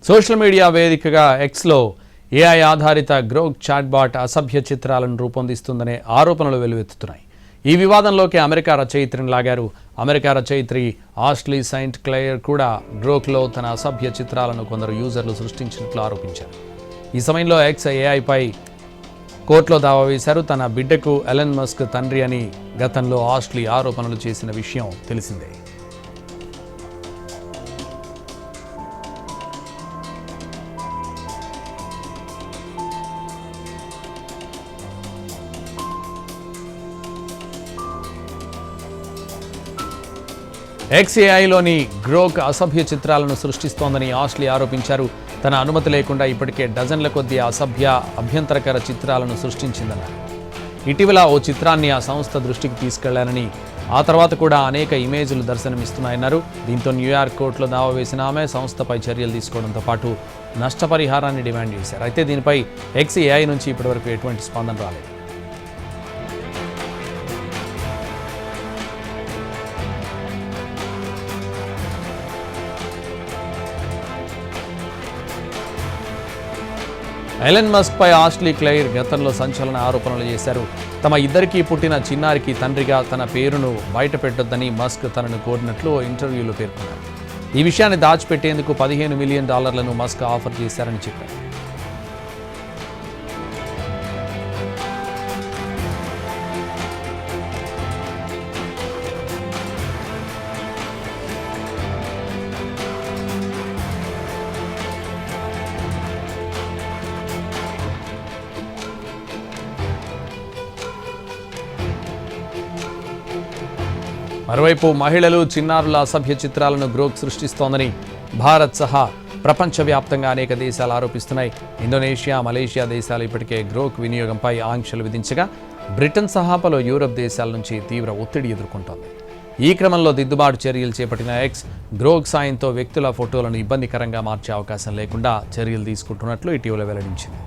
Social media వేదికగా ఎక్స్లో AI ఆధారిత గ్రోక్ చాట్బాట్ అసభ్య చిత్రాలను రూపొందిస్తుందనే ఆరోపణలు వెల్లువెత్తుతున్నాయి. ఈ వివాదంలోకి అమెరికా రచయిత్రిని లాగారు. అమెరికా రచయిత్రి ఆష్లీ సెయింట్ క్లెయిర్ కూడా గ్రోక్లో తన అసభ్య చిత్రాలను కొందరు యూజర్లు సృష్టించినట్లు ఆరోపించారు. ఈ సమయంలో ఎక్స్ ఏఐపై కోర్టులో దావా వేశారు. తన బిడ్డకు ఎలన్ మస్క్ తండ్రి అని గతంలో ఆష్లీ ఆరోపణలు చేసిన విషయం తెలిసిందే. XAIలోని గ్రోక్ అసభ్య చిత్రాలను సృష్టిస్తోందని ఆష్లీ ఆరోపించారు. తన అనుమతి లేకుండా ఇప్పటికే డజన్ల కొద్దీ అభ్యంతరకర చిత్రాలను సృష్టించిందన్నారు. ఇటీవల ఓ చిత్రాన్ని ఆ సంస్థ దృష్టికి తీసుకెళ్లారని, ఆ తర్వాత కూడా అనేక ఇమేజ్లు దర్శనమిస్తున్నాయన్నారు. దీంతో న్యూయార్క్ కోర్టులో దావా వేసిన ఆమె సంస్థపై చర్యలు తీసుకోవడంతో పాటు నష్టపరిహారాన్ని డిమాండ్ చేశారు. అయితే దీనిపై XAI నుంచి ఇప్పటివరకు ఎటువంటి స్పందన రాలేదు. ఎలన్ మస్క్ పై ఆష్లీ క్లెయిర్ గతంలో సంచలన ఆరోపణలు చేశారు. తమ ఇద్దరికీ పుట్టిన చిన్నారికి తండ్రిగా తన పేరును బయటపెట్టొద్దని మస్క్ తనను కోరినట్లు ఓ ఇంటర్వ్యూలో పేర్కొన్నారు. ఈ విషయాన్ని దాచిపెట్టేందుకు $15 మిలియన్ మస్క్ ఆఫర్ చేశారని చెప్పారు. మరోవైపు మహిళలు, చిన్నారుల అసభ్య చిత్రాలను గ్రోక్ సృష్టిస్తోందని భారత్ సహా ప్రపంచవ్యాప్తంగా అనేక దేశాలు ఆరోపిస్తున్నాయి. ఇండోనేషియా, మలేషియా దేశాలు ఇప్పటికే గ్రోక్ వినియోగంపై ఆంక్షలు విధించగా బ్రిటన్ సహా పలు యూరప్ దేశాల నుంచి తీవ్ర ఒత్తిడి ఎదుర్కొంటోంది. ఈ క్రమంలో దిద్దుబాటు చర్యలు చేపట్టిన ఎక్స్ గ్రోక్ సాయంతో వ్యక్తుల ఫోటోలను ఇబ్బందికరంగా మార్చే అవకాశం లేకుండా చర్యలు తీసుకుంటున్నట్లు ఇటీవల వెల్లడించింది.